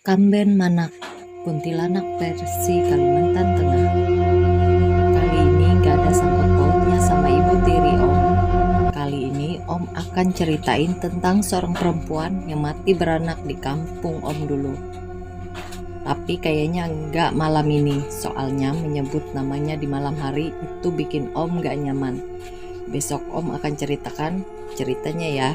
Kamben Manak, kuntilanak versi Kalimantan Tengah. Kali ini gak ada sangkut pautnya sama ibu tiri Om. Kali ini Om akan ceritain tentang seorang perempuan yang mati beranak di kampung Om dulu. Tapi kayaknya enggak malam ini, soalnya menyebut namanya di malam hari itu bikin Om gak nyaman. Besok Om akan ceritakan ceritanya ya.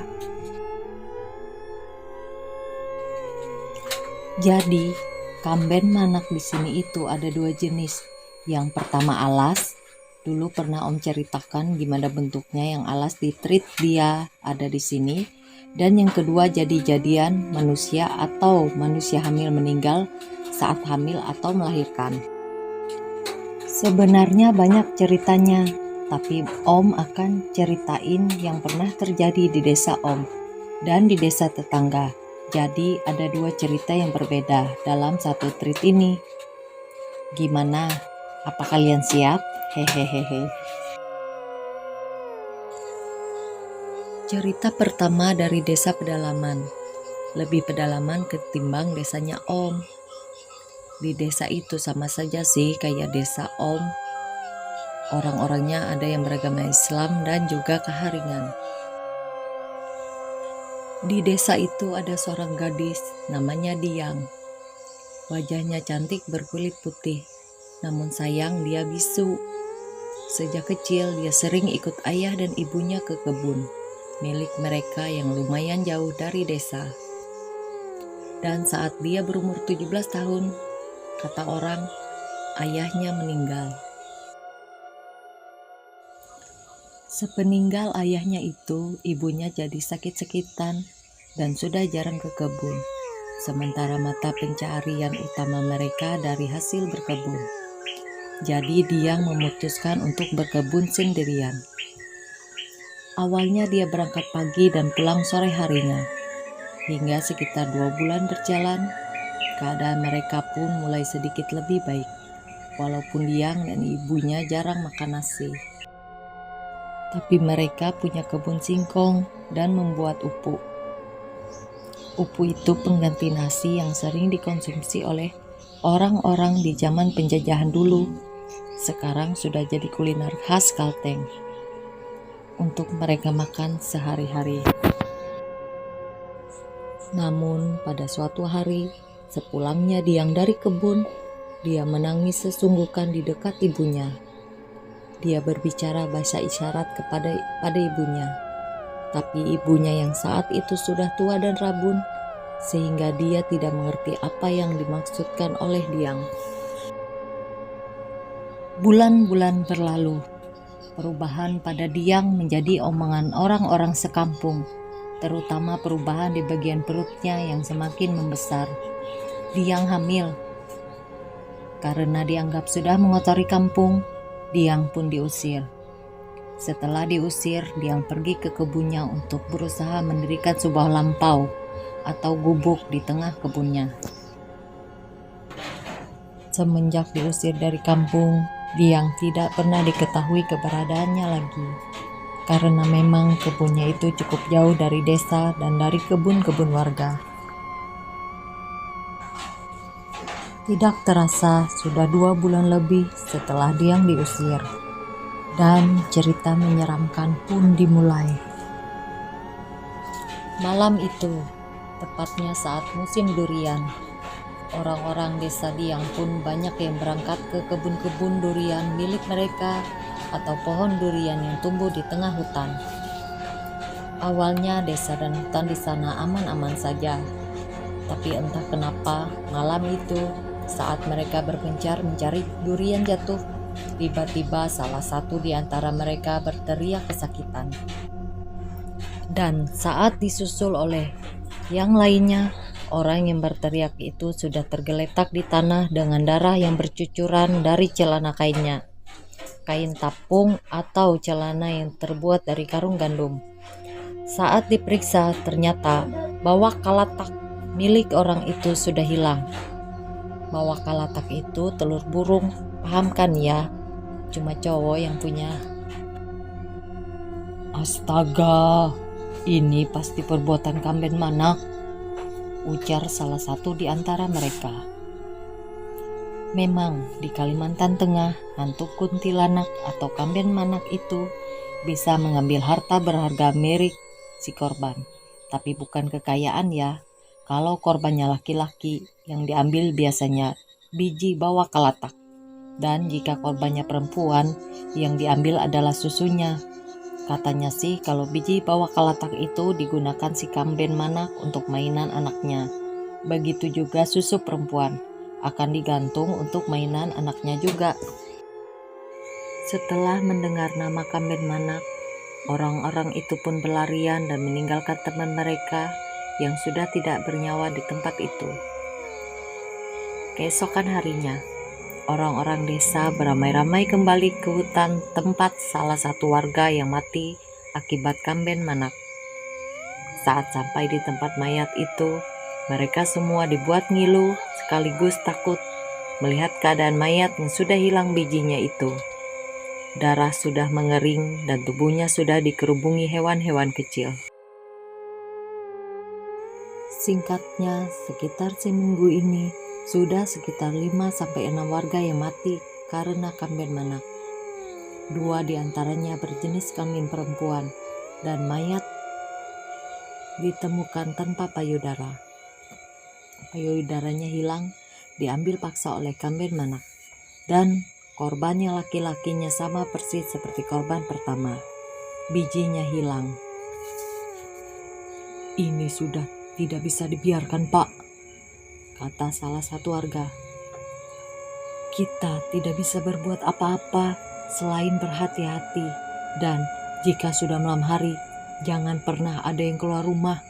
Jadi, kamben manak di sini itu ada dua jenis. Yang pertama alas. Dulu pernah Om ceritakan gimana bentuknya yang alas di treat dia ada di sini. Dan yang kedua jadi-jadian manusia atau manusia hamil meninggal saat hamil atau melahirkan. Sebenarnya banyak ceritanya, tapi Om akan ceritain yang pernah terjadi di desa Om dan di desa tetangga. Jadi ada dua cerita yang berbeda dalam satu treat ini. Gimana? Apa kalian siap? Hehehe. Cerita pertama dari desa pedalaman. Lebih pedalaman ketimbang desanya Om. Di desa itu sama saja sih kayak desa Om. Orang-orangnya ada yang beragama Islam dan juga Kaharingan. Di desa itu ada seorang gadis namanya Diang. Wajahnya cantik berkulit putih, namun sayang dia bisu. Sejak kecil dia sering ikut ayah dan ibunya ke kebun, milik mereka yang lumayan jauh dari desa. Dan saat dia berumur 17 tahun, kata orang, ayahnya meninggal. Sepeninggal ayahnya itu, ibunya jadi sakit-sakitan dan sudah jarang ke kebun. Sementara mata pencaharian utama mereka dari hasil berkebun. Jadi dia memutuskan untuk berkebun sendirian. Awalnya dia berangkat pagi dan pulang sore harinya. Hingga sekitar 2 bulan berjalan, keadaan mereka pun mulai sedikit lebih baik. Walaupun Diang dan ibunya jarang makan nasi. Tapi mereka punya kebun singkong dan membuat upu. Upu itu pengganti nasi yang sering dikonsumsi oleh orang-orang di zaman penjajahan dulu. Sekarang sudah jadi kuliner khas Kalteng untuk mereka makan sehari-hari. Namun pada suatu hari, sepulangnya Diang dari kebun, dia menangis sesungguhkan di dekat ibunya. Dia berbicara bahasa isyarat pada ibunya. Tapi ibunya yang saat itu sudah tua dan rabun, sehingga dia tidak mengerti apa yang dimaksudkan oleh Diang. Bulan-bulan berlalu, perubahan pada Diang menjadi omongan orang-orang sekampung, terutama perubahan di bagian perutnya yang semakin membesar. Diang hamil. Karena dianggap sudah mengotori kampung, Diang pun diusir. Setelah diusir, Diang pergi ke kebunnya untuk berusaha mendirikan sebuah lampau atau gubuk di tengah kebunnya. Semenjak diusir dari kampung, Diang tidak pernah diketahui keberadaannya lagi. Karena memang kebunnya itu cukup jauh dari desa dan dari kebun-kebun warga. Tidak terasa sudah 2 bulan lebih setelah Diang diusir. Dan cerita menyeramkan pun dimulai. Malam itu, tepatnya saat musim durian, orang-orang desa Diang pun banyak yang berangkat ke kebun-kebun durian milik mereka atau pohon durian yang tumbuh di tengah hutan. Awalnya desa dan hutan di sana aman-aman saja, tapi entah kenapa malam itu saat mereka berpencar mencari durian jatuh, tiba-tiba salah satu di antara mereka berteriak kesakitan. Dan saat disusul oleh yang lainnya, orang yang berteriak itu sudah tergeletak di tanah dengan darah yang bercucuran dari celana kainnya. Kain tapung atau celana yang terbuat dari karung gandum. Saat diperiksa ternyata bahwa kalatak milik orang itu sudah hilang. Bahwa kalatak itu telur burung, paham kan ya? Cuma cowok yang punya. Astaga, ini pasti perbuatan kamben manak. ujar salah satu di antara mereka. Memang di Kalimantan Tengah, hantu kuntilanak atau kamben manak itu bisa mengambil harta berharga milik si korban. Tapi bukan kekayaan ya. Kalau korbannya laki-laki, yang diambil biasanya biji bawah kalatak. Dan jika korbannya perempuan, yang diambil adalah susunya. Katanya sih kalau biji bawah kalatak itu digunakan si kamben manak untuk mainan anaknya. Begitu juga susu perempuan akan digantung untuk mainan anaknya juga. Setelah mendengar nama kamben manak, orang-orang itu pun berlarian dan meninggalkan teman mereka yang sudah tidak bernyawa di tempat itu. Keesokan harinya, orang-orang desa beramai-ramai kembali ke hutan tempat salah satu warga yang mati akibat kamben manak. Saat sampai di tempat mayat itu, mereka semua dibuat ngilu sekaligus takut melihat keadaan mayat yang sudah hilang bijinya itu. Darah sudah mengering dan tubuhnya sudah dikerubungi hewan-hewan kecil. Singkatnya, sekitar seminggu ini sudah sekitar 5-6 warga yang mati karena kamben manak. 2 diantaranya berjenis kelamin perempuan dan mayat ditemukan tanpa payudara. Payudaranya hilang, diambil paksa oleh kamben manak. Dan korbannya laki-lakinya sama persis seperti korban pertama. Bijinya hilang. "Ini sudah tidak bisa dibiarkan, Pak," kata salah satu warga. "Kita tidak bisa berbuat apa-apa selain berhati-hati. Dan jika sudah malam hari, jangan pernah ada yang keluar rumah,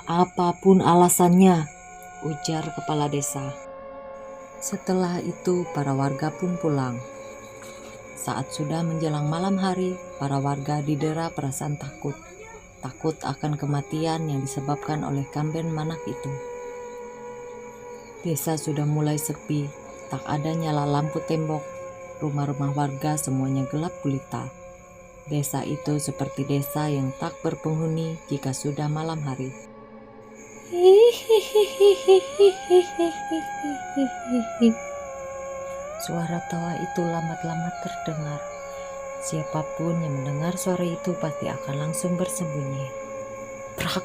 apapun alasannya," ujar kepala desa. Setelah itu para warga pun pulang. Saat sudah menjelang malam hari, para warga didera perasaan takut. Takut akan kematian yang disebabkan oleh kamben manak itu. Desa sudah mulai sepi, tak ada nyala lampu tembok. Rumah-rumah warga semuanya gelap gulita. Desa itu seperti desa yang tak berpenghuni jika sudah malam hari. Suara tawa itu lambat-lambat terdengar. Siapapun yang mendengar suara itu pasti akan langsung bersembunyi. Prak!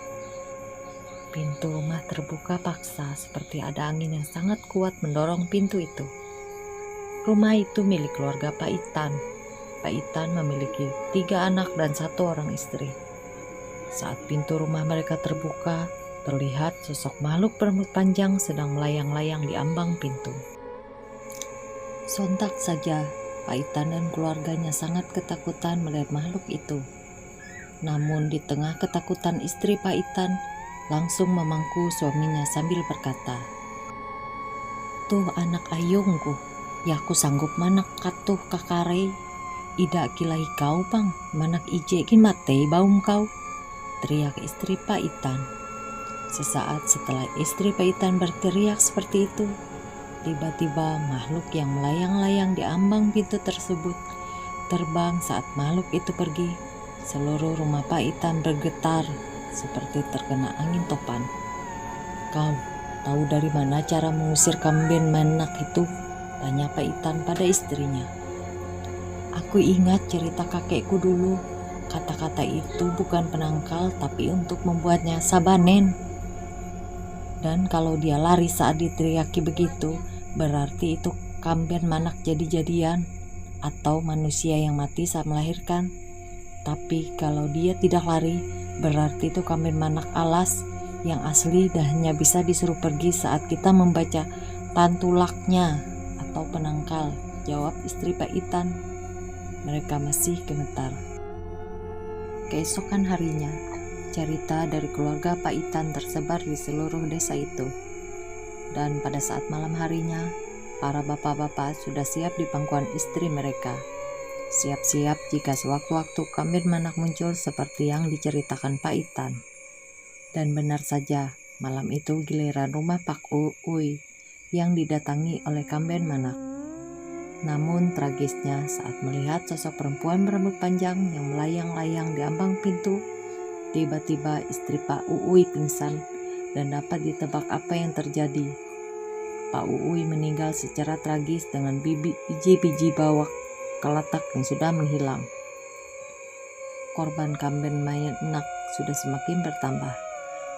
Pintu rumah terbuka paksa seperti ada angin yang sangat kuat mendorong pintu itu. Rumah itu milik keluarga Pak Itan. Pak Itan memiliki 3 anak dan 1 orang istri. Saat pintu rumah mereka terbuka, terlihat sosok makhluk berambut panjang sedang melayang-layang di ambang pintu. Sontak saja, Pak Itan dan keluarganya sangat ketakutan melihat makhluk itu. Namun di tengah ketakutan istri Pak Itan langsung memangku suaminya sambil berkata, "Tuh anak ayungku, ya aku sanggup manak katuh kakare. Ida kilai kau bang, manak ije kin matei baum kau," teriak istri Pak Itan. Sesaat setelah istri Pak Itan berteriak seperti itu, tiba-tiba makhluk yang melayang-layang di ambang pintu tersebut terbang. Saat makhluk itu pergi, seluruh rumah Pak Itan bergetar seperti terkena angin topan. "Kau tahu dari mana cara mengusir kamben manak itu?" tanya Pak Itan pada istrinya. "Aku ingat cerita kakekku dulu. Kata-kata itu bukan penangkal tapi untuk membuatnya sabanen. Dan kalau dia lari saat diteriaki begitu, berarti itu kamben manak jadi-jadian atau manusia yang mati saat melahirkan. Tapi kalau dia tidak lari, berarti itu kamben manak alas yang asli dan hanya bisa disuruh pergi saat kita membaca tantulaknya atau penangkal," jawab istri Pak Itan. Mereka masih gemetar. Keesokan harinya, cerita dari keluarga Pak Itan tersebar di seluruh desa itu. Dan pada saat malam harinya, para bapak-bapak sudah siap di pangkuan istri mereka. Siap-siap jika sewaktu-waktu kamben manak muncul seperti yang diceritakan Pak Itan. Dan benar saja, malam itu giliran rumah Pak Uui yang didatangi oleh kamben manak. Namun tragisnya saat melihat sosok perempuan berambut panjang yang melayang-layang di ambang pintu, tiba-tiba istri Pak Uui pingsan dan dapat ditebak apa yang terjadi. Pak Uui meninggal secara tragis dengan biji-biji bawak kelatak yang sudah menghilang. Korban kamben manak sudah semakin bertambah.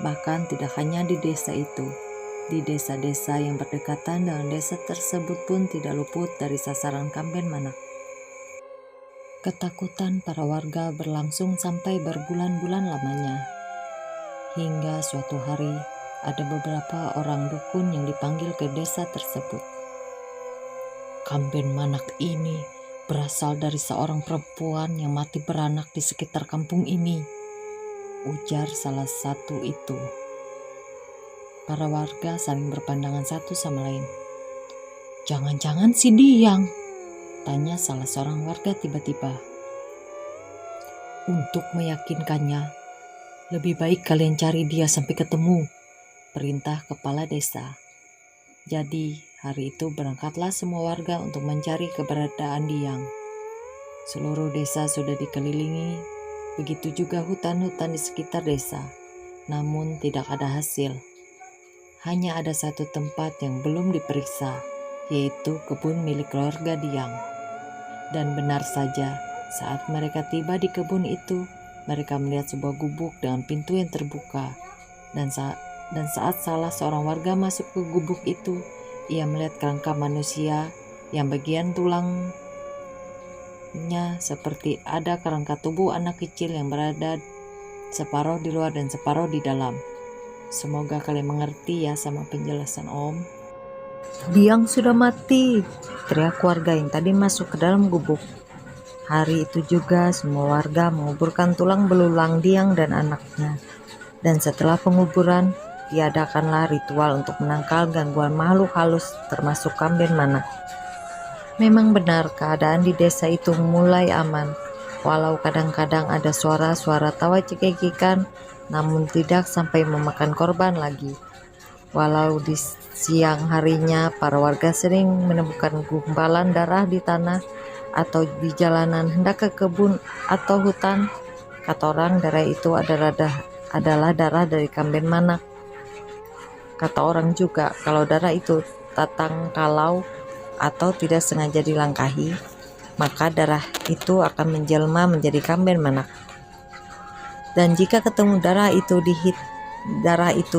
Bahkan tidak hanya di desa itu, di desa-desa yang berdekatan dengan desa tersebut pun tidak luput dari sasaran kamben manak. Ketakutan para warga berlangsung sampai berbulan-bulan lamanya. Hingga suatu hari ada beberapa orang dukun yang dipanggil ke desa tersebut. Kamben manak ini berasal dari seorang perempuan yang mati beranak di sekitar kampung ini, ujar salah satu itu. Para warga saling berpandangan satu sama lain. Jangan-jangan si Diang, tanya salah seorang warga tiba-tiba. Untuk meyakinkannya, lebih baik kalian cari dia sampai ketemu, perintah kepala desa. Jadi hari itu berangkatlah semua warga untuk mencari keberadaan Diang. Seluruh desa sudah dikelilingi, begitu juga hutan-hutan di sekitar desa, namun tidak ada hasil. Hanya ada satu tempat yang belum diperiksa, yaitu kebun milik keluarga Diang. Dan benar saja, saat mereka tiba di kebun itu, mereka melihat sebuah gubuk dengan pintu yang terbuka. Dan saat salah seorang warga masuk ke gubuk itu, ia melihat kerangka manusia yang bagian tulangnya seperti ada kerangka tubuh anak kecil yang berada separuh di luar dan separuh di dalam. Semoga kalian mengerti ya sama penjelasan Om. Diang sudah mati, teriak warga yang tadi masuk ke dalam gubuk. Hari itu juga semua warga menguburkan tulang belulang Diang dan anaknya. Dan setelah penguburan, diadakanlah ritual untuk menangkal gangguan makhluk halus termasuk kamben manak. Memang benar keadaan di desa itu mulai aman, walau kadang-kadang ada suara-suara tawa cekikikan, namun tidak sampai memakan korban lagi. Walau di siang harinya para warga sering menemukan gumpalan darah di tanah atau di jalanan hendak ke kebun atau hutan, kata orang darah itu adalah darah dari kamben manak. Kata orang juga kalau darah itu tatang kalau atau tidak sengaja dilangkahi, maka darah itu akan menjelma menjadi kamben manak. Dan jika ketemu darah itu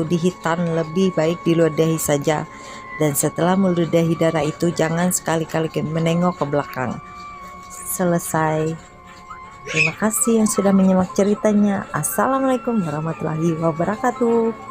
dihitan, lebih baik diludahi saja. Dan setelah meludahi darah itu, jangan sekali-kali menengok ke belakang. Selesai. Terima kasih yang sudah menyimak ceritanya. Assalamualaikum warahmatullahi wabarakatuh.